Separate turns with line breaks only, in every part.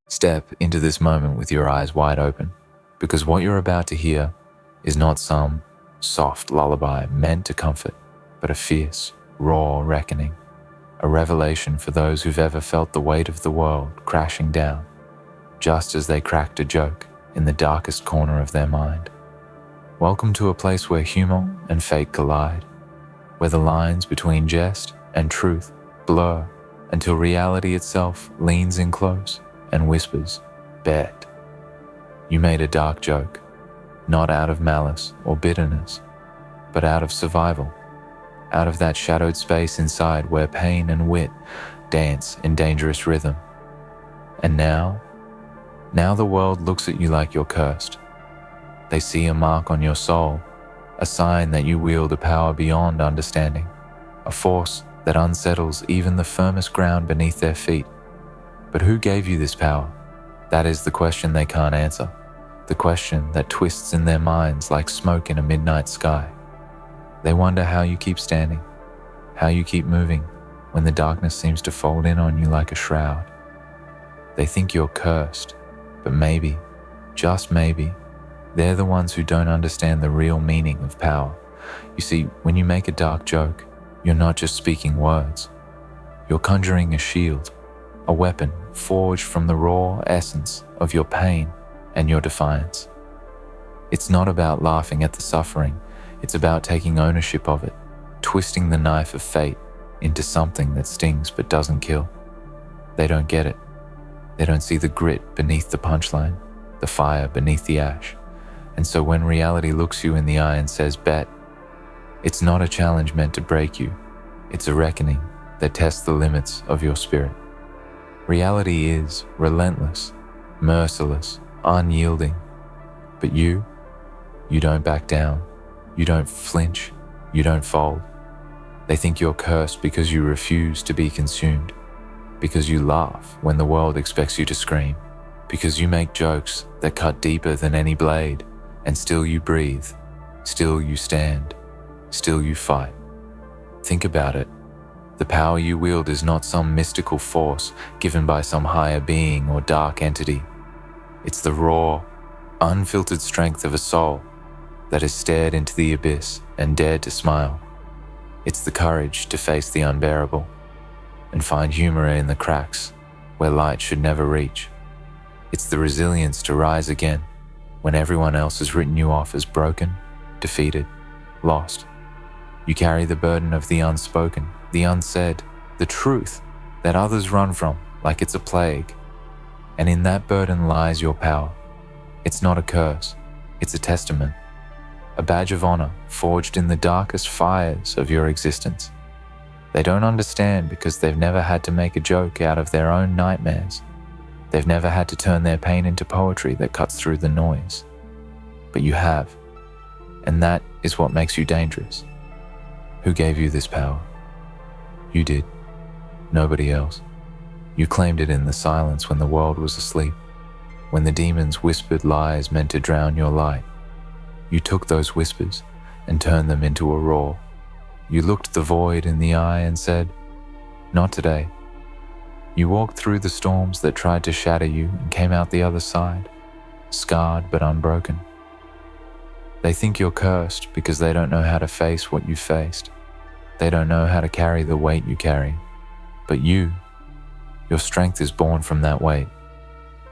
Step into this moment with your eyes wide open, because what you're about to hear is not some soft lullaby meant to comfort, but a fierce, raw reckoning, a revelation for those who've ever felt the weight of the world crashing down, just as they cracked a joke in the darkest corner of their mind. Welcome to a place where humor and fate collide, where the lines between jest and truth blur until reality itself leans in close and whispers, "Bet." You made a dark joke, not out of malice or bitterness, but out of survival, out of that shadowed space inside where pain and wit dance in dangerous rhythm. And now the world looks at you like you're cursed. They see a mark on your soul, a sign that you wield a power beyond understanding, a force that unsettles even the firmest ground beneath their feet. But who gave you this power? That is the question they can't answer, the question that twists in their minds like smoke in a midnight sky. They wonder how you keep standing, how you keep moving when the darkness seems to fold in on you like a shroud. They think you're cursed, but maybe, just maybe, they're the ones who don't understand the real meaning of power. You see, when you make a dark joke, you're not just speaking words. You're conjuring a shield, a weapon forged from the raw essence of your pain and your defiance. It's not about laughing at the suffering, it's about taking ownership of it, twisting the knife of fate into something that stings but doesn't kill. They don't get it. They don't see the grit beneath the punchline, the fire beneath the ash. And so when reality looks you in the eye and says, "Bet," it's not a challenge meant to break you. It's a reckoning that tests the limits of your spirit. Reality is relentless, merciless, unyielding. But you don't back down. You don't flinch. You don't fold. They think you're cursed because you refuse to be consumed, because you laugh when the world expects you to scream, because you make jokes that cut deeper than any blade, and still you breathe, still you stand, still you fight. Think about it. The power you wield is not some mystical force given by some higher being or dark entity. It's the raw, unfiltered strength of a soul that has stared into the abyss and dared to smile. It's the courage to face the unbearable and find humor in the cracks where light should never reach. It's the resilience to rise again when everyone else has written you off as broken, defeated, lost. You carry the burden of the unspoken, the unsaid, the truth that others run from like it's a plague. And in that burden lies your power. It's not a curse, it's a testament, a badge of honor forged in the darkest fires of your existence. They don't understand because they've never had to make a joke out of their own nightmares. They've never had to turn their pain into poetry that cuts through the noise. But you have, and that is what makes you dangerous. Who gave you this power? You did. Nobody else. You claimed it in the silence when the world was asleep, when the demons whispered lies meant to drown your light. You took those whispers and turned them into a roar. You looked the void in the eye and said, "Not today." You walked through the storms that tried to shatter you and came out the other side, scarred but unbroken. They think you're cursed because they don't know how to face what you faced. They don't know how to carry the weight you carry. But your strength is born from that weight.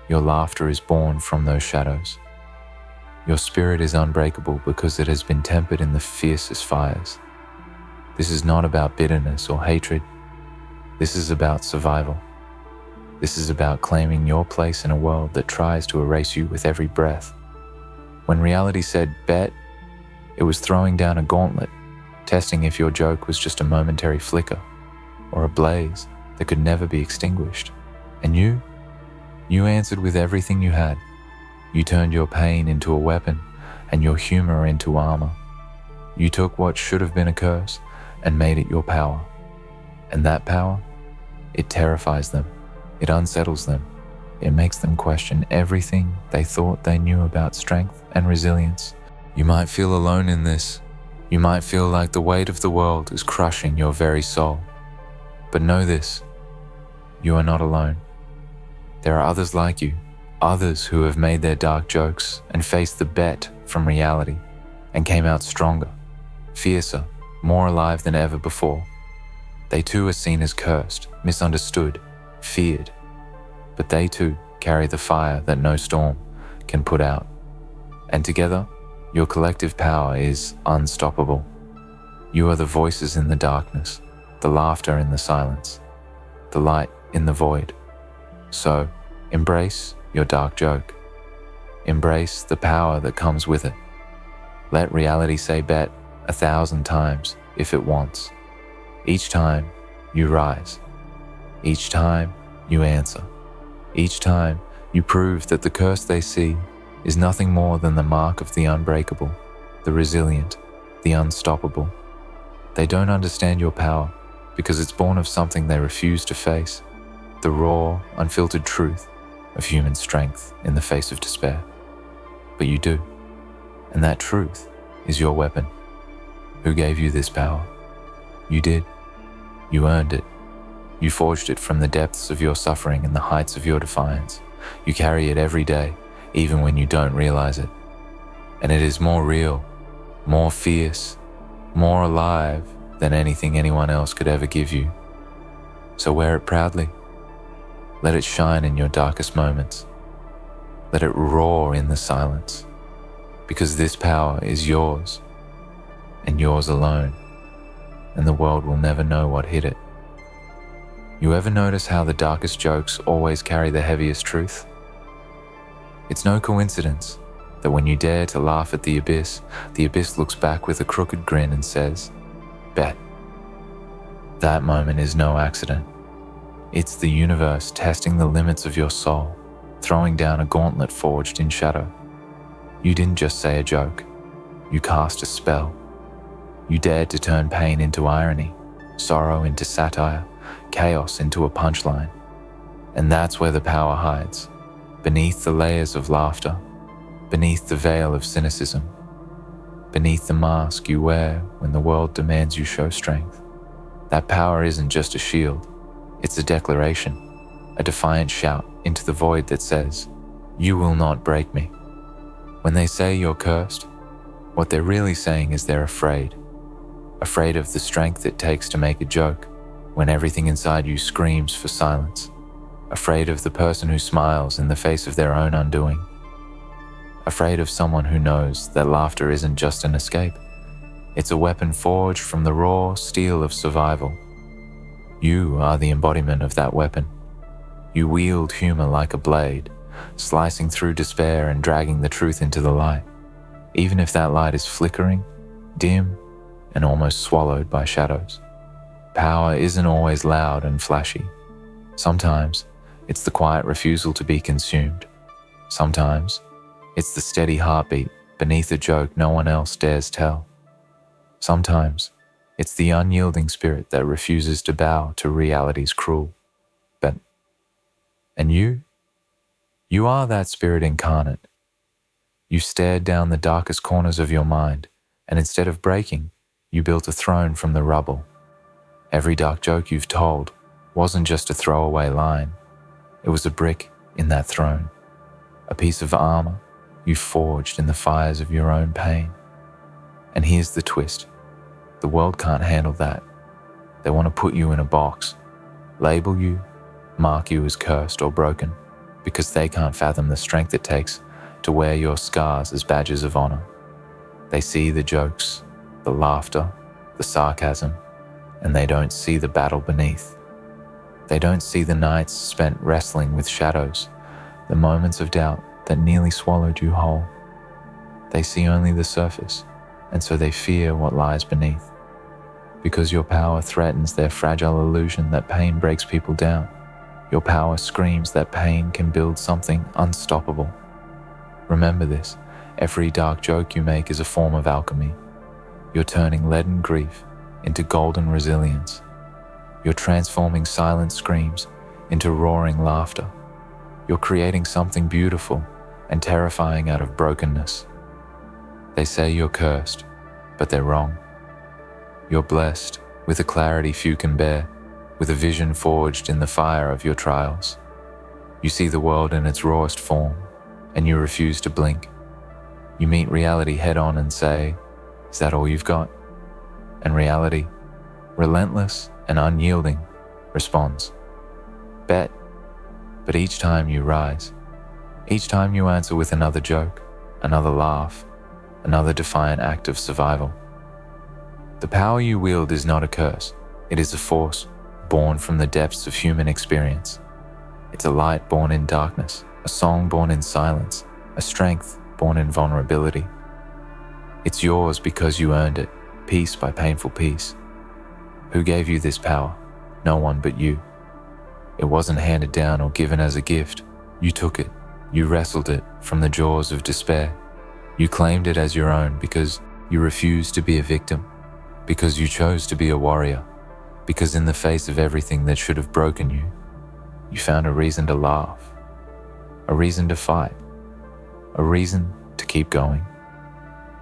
Your laughter is born from those shadows. Your spirit is unbreakable because it has been tempered in the fiercest fires. This is not about bitterness or hatred. This is about survival. This is about claiming your place in a world that tries to erase you with every breath. When reality said bet, it was throwing down a gauntlet, testing if your joke was just a momentary flicker or a blaze that could never be extinguished. And you answered with everything you had. You turned your pain into a weapon and your humor into armor. You took what should have been a curse and made it your power. And that power, it terrifies them. It unsettles them. It makes them question everything they thought they knew about strength and resilience. You might feel alone in this. You might feel like the weight of the world is crushing your very soul. But know this, you are not alone. There are others like you, others who have made their dark jokes and faced the bet from reality and came out stronger, fiercer, more alive than ever before. They too are seen as cursed, misunderstood, feared, but they too carry the fire that no storm can put out. And together, your collective power is unstoppable. You are the voices in the darkness, the laughter in the silence, the light in the void. So, embrace your dark joke. Embrace the power that comes with it. Let reality say bet 1,000 times if it wants. Each time you rise. Each time you answer. Each time you prove that the curse they see is nothing more than the mark of the unbreakable, the resilient, the unstoppable. They don't understand your power because it's born of something they refuse to face, the raw, unfiltered truth of human strength in the face of despair. But you do, and that truth is your weapon. Who gave you this power? You did. You earned it. You forged it from the depths of your suffering and the heights of your defiance. You carry it every day, even when you don't realize it. And it is more real, more fierce, more alive than anything anyone else could ever give you. So wear it proudly. Let it shine in your darkest moments. Let it roar in the silence, because this power is yours, and yours alone, and the world will never know what hit it. You ever notice how the darkest jokes always carry the heaviest truth? It's no coincidence that when you dare to laugh at the abyss looks back with a crooked grin and says, bet. That moment is no accident. It's the universe testing the limits of your soul, throwing down a gauntlet forged in shadow. You didn't just say a joke. You cast a spell. You dared to turn pain into irony, sorrow into satire, chaos into a punchline. And that's where the power hides, beneath the layers of laughter, beneath the veil of cynicism, beneath the mask you wear when the world demands you show strength. That power isn't just a shield, it's a declaration, a defiant shout into the void that says, "You will not break me." When they say you're cursed, what they're really saying is they're afraid of the strength it takes to make a joke when everything inside you screams for silence, afraid of the person who smiles in the face of their own undoing, afraid of someone who knows that laughter isn't just an escape, it's a weapon forged from the raw steel of survival. You are the embodiment of that weapon. You wield humor like a blade, slicing through despair and dragging the truth into the light, even if that light is flickering, dim, and almost swallowed by shadows. Power isn't always loud and flashy. Sometimes it's the quiet refusal to be consumed. Sometimes it's the steady heartbeat beneath a joke no one else dares tell. Sometimes it's the unyielding spirit that refuses to bow to reality's cruel. And you are that spirit incarnate. You stared down the darkest corners of your mind, and instead of breaking, you built a throne from the rubble. Every dark joke you've told wasn't just a throwaway line. It was a brick in that throne, a piece of armor you forged in the fires of your own pain. And here's the twist. The world can't handle that. They want to put you in a box, label you, mark you as cursed or broken, because they can't fathom the strength it takes to wear your scars as badges of honor. They see the jokes, the laughter, the sarcasm, and they don't see the battle beneath. They don't see the nights spent wrestling with shadows, the moments of doubt that nearly swallowed you whole. They see only the surface, and so they fear what lies beneath. Because your power threatens their fragile illusion that pain breaks people down. Your power screams that pain can build something unstoppable. Remember this, every dark joke you make is a form of alchemy. You're turning leaden grief into golden resilience. You're transforming silent screams into roaring laughter. You're creating something beautiful and terrifying out of brokenness. They say you're cursed, but they're wrong. You're blessed with a clarity few can bear, with a vision forged in the fire of your trials. You see the world in its rawest form, and you refuse to blink. You meet reality head-on and say, "Is that all you've got?" And reality, relentless and unyielding, responds, "Bet." But each time you rise, each time you answer with another joke, another laugh, another defiant act of survival. The power you wield is not a curse. It is a force born from the depths of human experience. It's a light born in darkness, a song born in silence, a strength born in vulnerability. It's yours because you earned it, piece by painful piece. Who gave you this power? No one but you. It wasn't handed down or given as a gift. You took it. You wrestled it from the jaws of despair. You claimed it as your own because you refused to be a victim, because you chose to be a warrior, because in the face of everything that should have broken you, you found a reason to laugh, a reason to fight, a reason to keep going.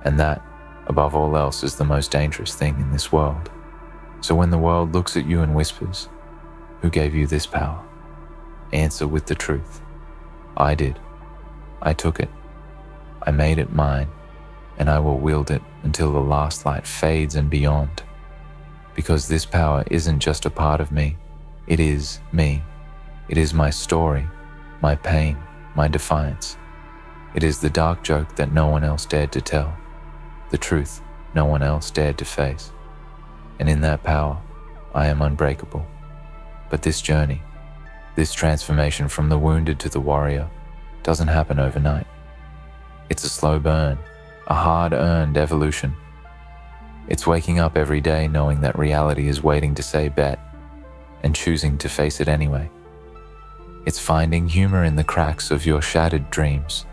And that, above all else, is the most dangerous thing in this world. So when the world looks at you and whispers, "Who gave you this power?" answer with the truth. I did. I took it. I made it mine, and I will wield it until the last light fades and beyond. Because this power isn't just a part of me, it is me. It is my story, my pain, my defiance. It is the dark joke that no one else dared to tell, the truth no one else dared to face. And in that power, I am unbreakable. But this journey, this transformation from the wounded to the warrior, doesn't happen overnight. It's a slow burn, a hard-earned evolution. It's waking up every day knowing that reality is waiting to say bet, and choosing to face it anyway. It's finding humor in the cracks of your shattered dreams,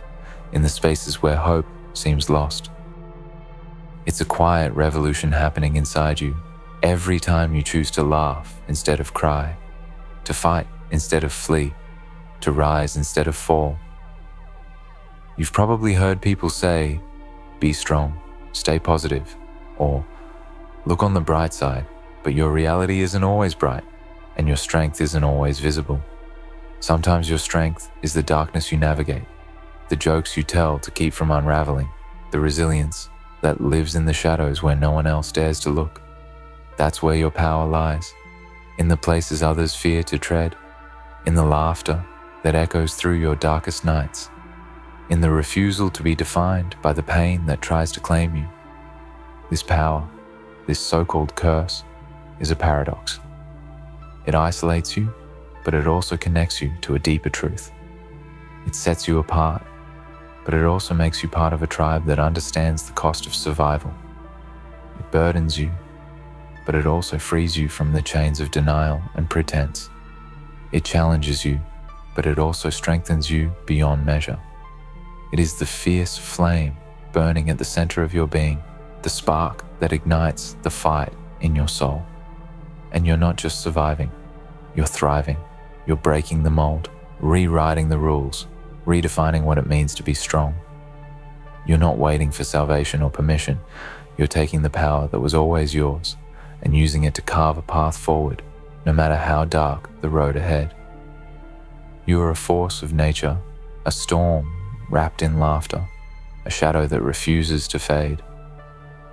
in the spaces where hope seems lost. It's a quiet revolution happening inside you every time you choose to laugh instead of cry, to fight instead of flee, to rise instead of fall. You've probably heard people say, "Be strong, stay positive," or "Look on the bright side," but your reality isn't always bright, and your strength isn't always visible. Sometimes your strength is the darkness you navigate, the jokes you tell to keep from unraveling, the resilience that lives in the shadows where no one else dares to look. That's where your power lies, in the places others fear to tread, in the laughter that echoes through your darkest nights, in the refusal to be defined by the pain that tries to claim you. This power, this so-called curse, is a paradox. It isolates you, but it also connects you to a deeper truth. It sets you apart, but it also makes you part of a tribe that understands the cost of survival. It burdens you, but it also frees you from the chains of denial and pretense. It challenges you, but it also strengthens you beyond measure. It is the fierce flame burning at the center of your being, the spark that ignites the fight in your soul. And you're not just surviving, you're thriving. You're breaking the mold, rewriting the rules, redefining what it means to be strong. You're not waiting for salvation or permission. You're taking the power that was always yours and using it to carve a path forward, no matter how dark the road ahead. You are a force of nature, a storm wrapped in laughter, a shadow that refuses to fade.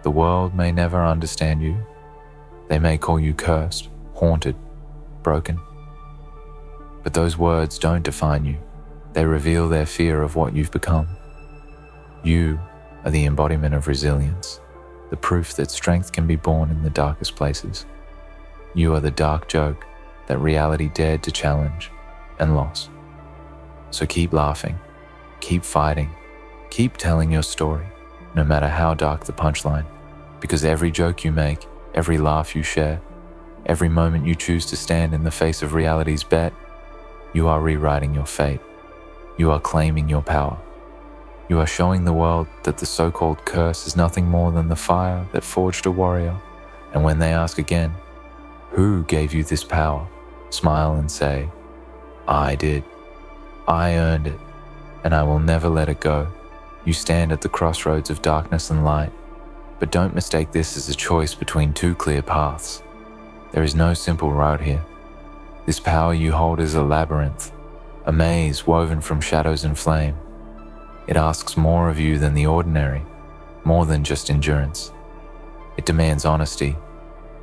The world may never understand you. They may call you cursed, haunted, broken. But those words don't define you. They reveal their fear of what you've become. You are the embodiment of resilience, the proof that strength can be born in the darkest places. You are the dark joke that reality dared to challenge and lost. So keep laughing, keep fighting, keep telling your story, no matter how dark the punchline, because every joke you make, every laugh you share, every moment you choose to stand in the face of reality's bet, you are rewriting your fate. You are claiming your power. You are showing the world that the so-called curse is nothing more than the fire that forged a warrior. And when they ask again, "Who gave you this power?" smile and say, "I did. I earned it, and I will never let it go." You stand at the crossroads of darkness and light, but don't mistake this as a choice between two clear paths. There is no simple route here. This power you hold is a a maze woven from shadows and flame. It asks more of you than the ordinary, more than just endurance. It demands honesty,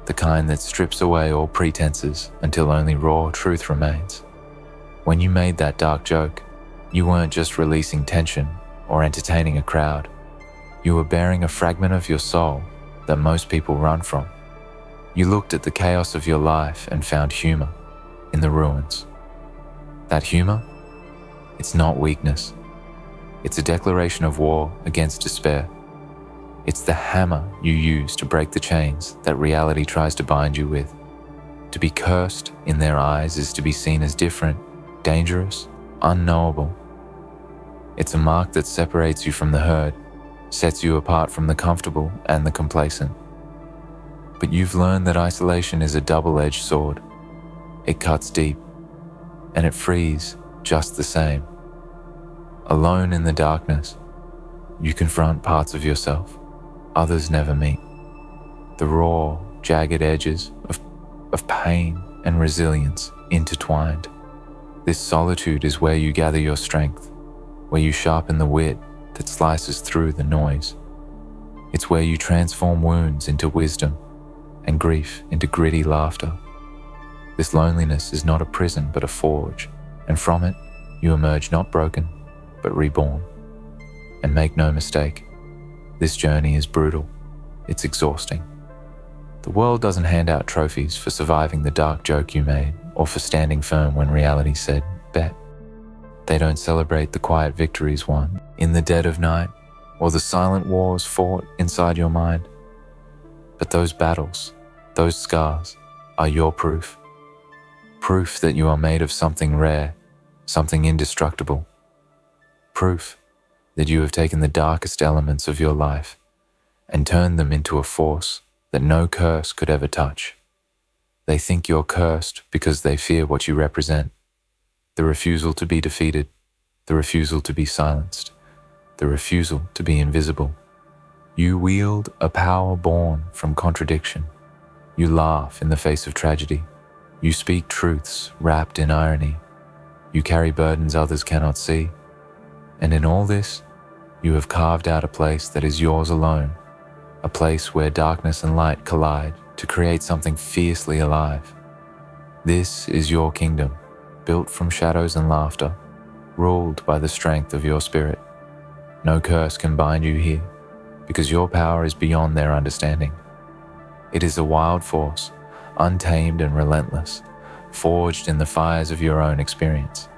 the kind that strips away all pretenses until only raw truth remains. When you made that dark joke, you weren't just releasing tension or entertaining a crowd. You were bearing a fragment of your soul that most people run from. You looked at the chaos of your life and found humor in the ruins. That humor? It's not weakness. It's a declaration of war against despair. It's the hammer you use to break the chains that reality tries to bind you with. To be cursed in their eyes is to be seen as different, dangerous, unknowable. It's a mark that separates you from the herd, sets you apart from the comfortable and the complacent. But you've learned that isolation is a double-edged sword. It cuts deep, and it frees just the same. Alone in the darkness, you confront parts of yourself others never meet. The raw, jagged edges of pain and resilience intertwined. This solitude is where you gather your strength, where you sharpen the wit that slices through the noise. It's where you transform wounds into wisdom and grief into gritty laughter. This loneliness is not a prison but a forge, and from it you emerge not broken but reborn. And make no mistake, this journey is brutal. It's exhausting. The world doesn't hand out trophies for surviving the dark joke you made or for standing firm when reality said, bet. They don't celebrate the quiet victories won in the dead of night or the silent wars fought inside your mind. But those battles, those scars, are your proof. Proof that you are made of something rare, something indestructible. Proof that you have taken the darkest elements of your life and turned them into a force that no curse could ever touch. They think you're cursed because they fear what you represent. The refusal to be defeated, the refusal to be silenced, the refusal to be invisible. You wield a power born from contradiction. You laugh in the face of tragedy. You speak truths wrapped in irony. You carry burdens others cannot see. And in all this, you have carved out a place that is yours alone, a place where darkness and light collide to create something fiercely alive. This is your kingdom, built from shadows and laughter, ruled by the strength of your spirit. No curse can bind you here, because your power is beyond their understanding. It is a wild force, untamed and relentless, forged in the fires of your own experience.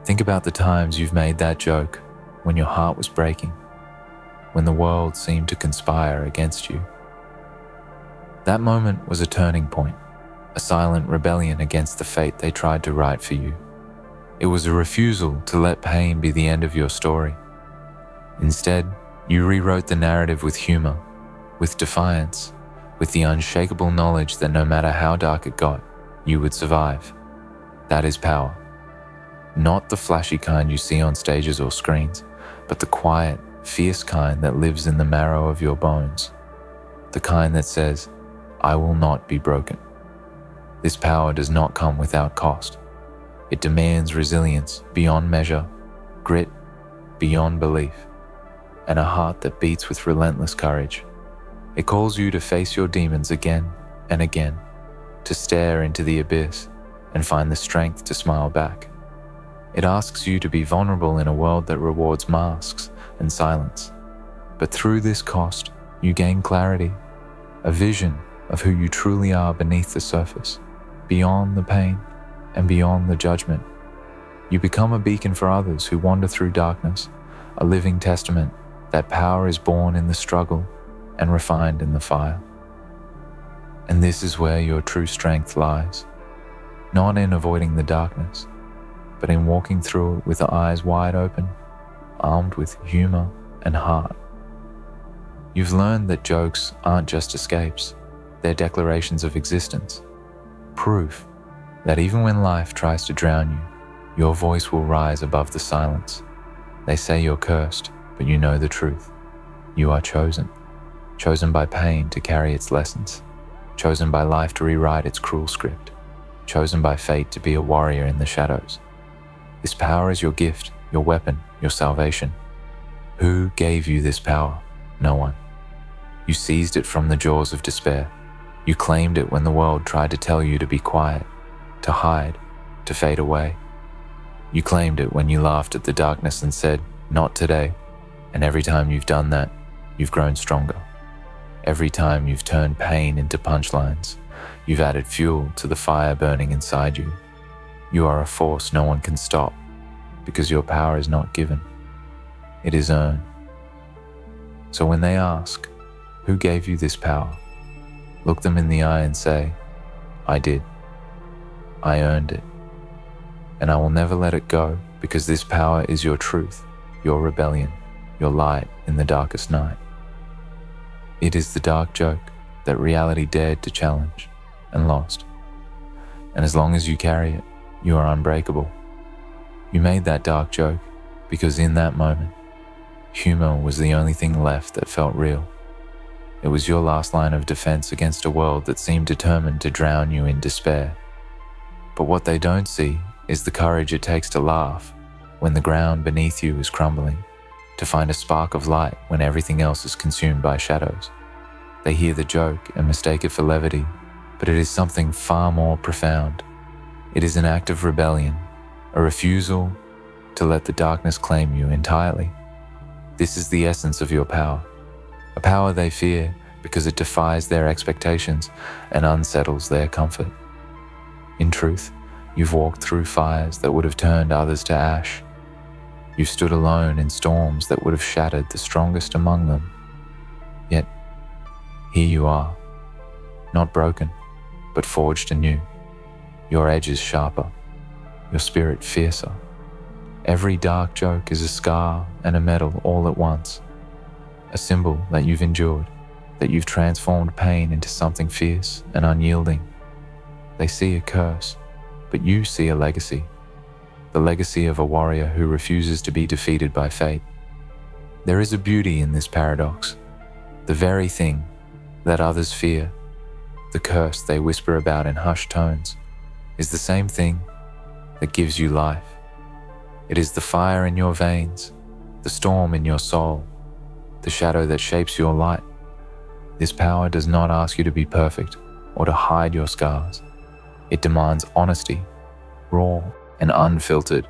Think about the times you've made that joke when your heart was breaking, when the world seemed to conspire against you. That moment was a turning point, a silent rebellion against the fate they tried to write for you. It was a refusal to let pain be the end of your story. Instead, you rewrote the narrative with humor, with defiance, with the unshakable knowledge that no matter how dark it got, you would survive. That is power. Not the flashy kind you see on stages or screens, but the quiet, fierce kind that lives in the marrow of your bones. The kind that says, I will not be broken. This power does not come without cost. It demands resilience beyond measure, grit beyond belief, and a heart that beats with relentless courage. It calls you to face your demons again and again, to stare into the abyss and find the strength to smile back. It asks you to be vulnerable in a world that rewards masks and silence. But through this cost, you gain clarity, a vision of who you truly are beneath the surface, beyond the pain and beyond the judgment. You become a beacon for others who wander through darkness, a living testament that power is born in the struggle and refined in the fire. And this is where your true strength lies, not in avoiding the darkness, but in walking through it with eyes wide open, armed with humor and heart. You've learned that jokes aren't just escapes, they're declarations of existence, proof that even when life tries to drown you, your voice will rise above the silence. They say you're cursed, but you know the truth. You are chosen by pain to carry its lessons, chosen by life to rewrite its cruel script, chosen by fate to be a warrior in the shadows. This power is your gift, your weapon, your salvation. Who gave you this power? No one. You seized it from the jaws of despair. You claimed it when the world tried to tell you to be quiet, to hide, to fade away. You claimed it when you laughed at the darkness and said, "Not today." And every time you've done that, you've grown stronger. Every time you've turned pain into punchlines, you've added fuel to the fire burning inside you. You are a force no one can stop, because your power is not given. It is earned. So when they ask, "Who gave you this power?" look them in the eye and say, "I did. I earned it. And I will never let it go, because this power is your truth, your rebellion, your light in the darkest night." It is the dark joke that reality dared to challenge and lost. And as long as you carry it, you are unbreakable. You made that dark joke because in that moment, humor was the only thing left that felt real. It was your last line of defense against a world that seemed determined to drown you in despair. But what they don't see is the courage it takes to laugh when the ground beneath you is crumbling, to find a spark of light when everything else is consumed by shadows. They hear the joke and mistake it for levity, but it is something far more profound. It is an act of rebellion, a refusal to let the darkness claim you entirely. This is the essence of your power, a power they fear because it defies their expectations and unsettles their comfort. In truth, you've walked through fires that would have turned others to ash. You've stood alone in storms that would have shattered the strongest among them. Yet, here you are, not broken, but forged anew. Your edges sharper, your spirit fiercer. Every dark joke is a scar and a medal all at once, a symbol that you've endured, that you've transformed pain into something fierce and unyielding. They see a curse, but you see a legacy, the legacy of a warrior who refuses to be defeated by fate. There is a beauty in this paradox. The very thing that others fear, the curse they whisper about in hushed tones, is the same thing that gives you life. It is the fire in your veins, the storm in your soul, the shadow that shapes your light. This power does not ask you to be perfect or to hide your scars. It demands honesty, raw and unfiltered.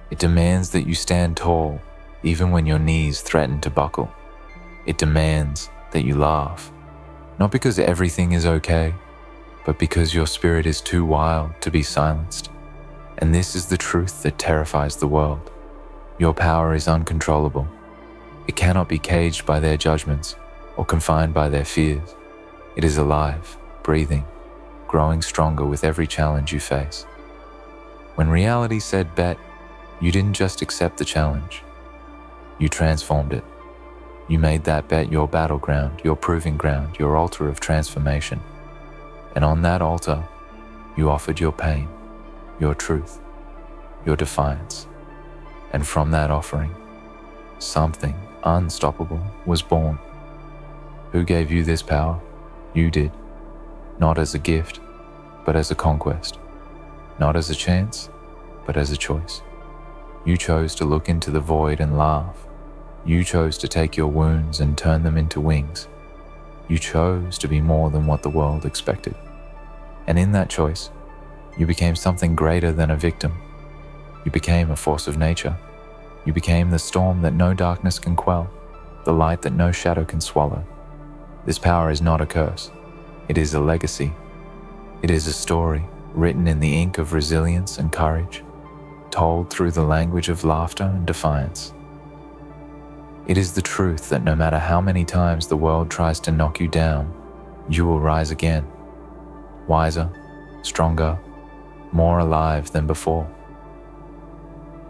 It demands that you stand tall, even when your knees threaten to buckle. It demands that you laugh, not because everything is okay, but because your spirit is too wild to be silenced. And this is the truth that terrifies the world. Your power is uncontrollable. It cannot be caged by their judgments or confined by their fears. It is alive, breathing, growing stronger with every challenge you face. When reality said bet, you didn't just accept the challenge. You transformed it. You made that bet your battleground, your proving ground, your altar of transformation. And on that altar, you offered your pain, your truth, your defiance. And from that offering, something unstoppable was born. Who gave you this power? You did. Not as a gift, but as a conquest. Not as a chance, but as a choice. You chose to look into the void and laugh. You chose to take your wounds and turn them into wings. You chose to be more than what the world expected. And in that choice, you became something greater than a victim. You became a force of nature. You became the storm that no darkness can quell, the light that no shadow can swallow. This power is not a curse. It is a legacy. It is a story written in the ink of resilience and courage, told through the language of laughter and defiance. It is the truth that no matter how many times the world tries to knock you down, you will rise again, wiser, stronger, more alive than before.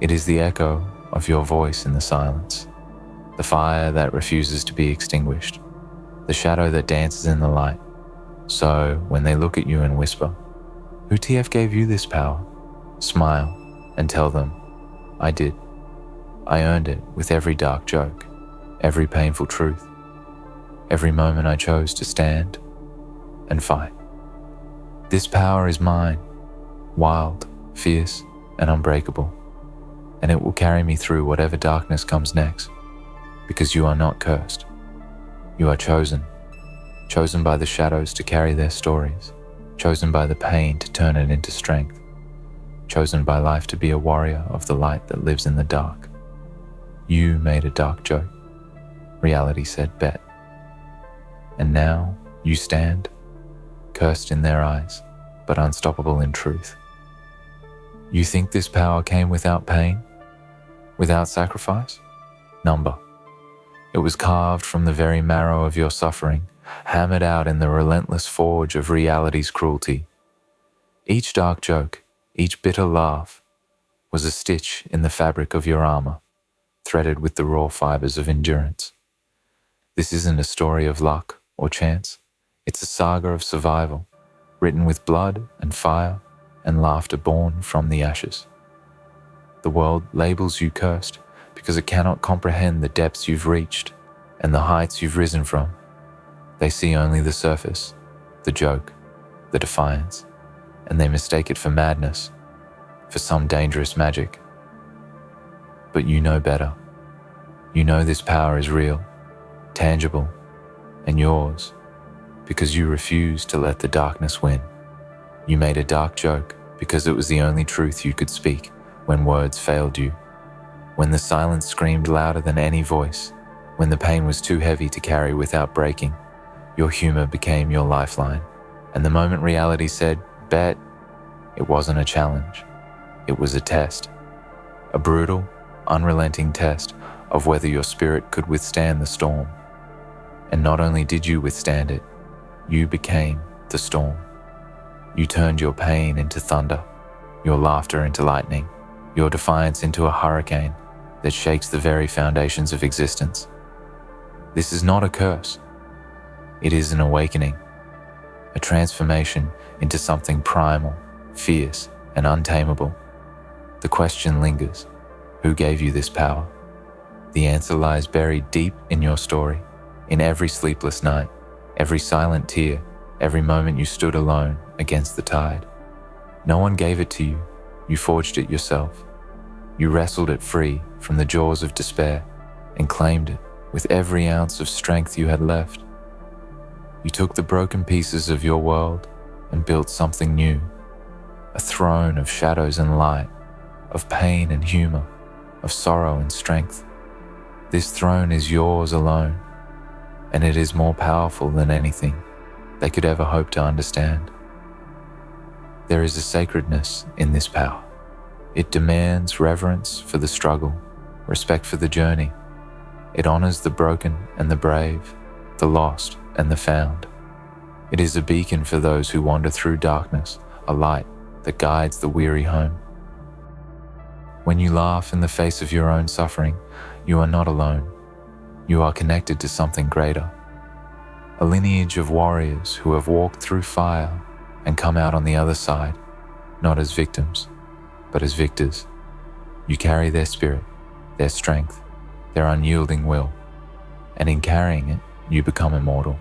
It is the echo of your voice in the silence, the fire that refuses to be extinguished, the shadow that dances in the light. So when they look at you and whisper, "Who TF gave you this power?" smile and tell them, "I did. I earned it with every dark joke, every painful truth, every moment I chose to stand and fight. This power is mine, wild, fierce, and unbreakable. and it will carry me through whatever darkness comes next, because you are not cursed. You are chosen by the shadows to carry their stories, chosen by the pain to turn it into strength, chosen by life to be a warrior of the light that lives in the dark. You made a dark joke, reality said, bet. And now you stand, cursed in their eyes, but unstoppable in truth. You think this power came without pain, without sacrifice? Number. It was carved from the very marrow of your suffering, hammered out in the relentless forge of reality's cruelty. Each dark joke, each bitter laugh, was a stitch in the fabric of your armor, threaded with the raw fibers of endurance. This isn't a story of luck or chance. It's a saga of survival, written with blood and fire and laughter born from the ashes. The world labels you cursed because it cannot comprehend the depths you've reached and the heights you've risen from. They see only the surface, the joke, the defiance, and they mistake it for madness, for some dangerous magic. But you know better. You know this power is real, tangible, and yours, because you refused to let the darkness win. You made a dark joke because it was the only truth you could speak when words failed you, when the silence screamed louder than any voice, when the pain was too heavy to carry without breaking. Your humor became your lifeline, and the moment reality said, bet, it wasn't a challenge. It was a test, a brutal, unrelenting test of whether your spirit could withstand the storm. And not only did you withstand it, you became the storm. You turned your pain into thunder, your laughter into lightning, your defiance into a hurricane that shakes the very foundations of existence. This is not a curse. It is an awakening, a transformation into something primal, fierce, and untamable. The question lingers, who gave you this power? The answer lies buried deep in your story, in every sleepless night, every silent tear, every moment you stood alone against the tide. No one gave it to you. You forged it yourself. You wrestled it free from the jaws of despair and claimed it with every ounce of strength you had left. You took the broken pieces of your world and built something new, a throne of shadows and light, of pain and humor, of sorrow and strength. This throne is yours alone, and it is more powerful than anything they could ever hope to understand. There is a sacredness in this power. It demands reverence for the struggle, respect for the journey. It honors the broken and the brave, the lost and the found. It is a beacon for those who wander through darkness, a light that guides the weary home. When you laugh in the face of your own suffering, you are not alone. You are connected to something greater, a lineage of warriors who have walked through fire and come out on the other side, not as victims, but as victors. You carry their spirit, their strength, their unyielding will, and in carrying it, you become immortal.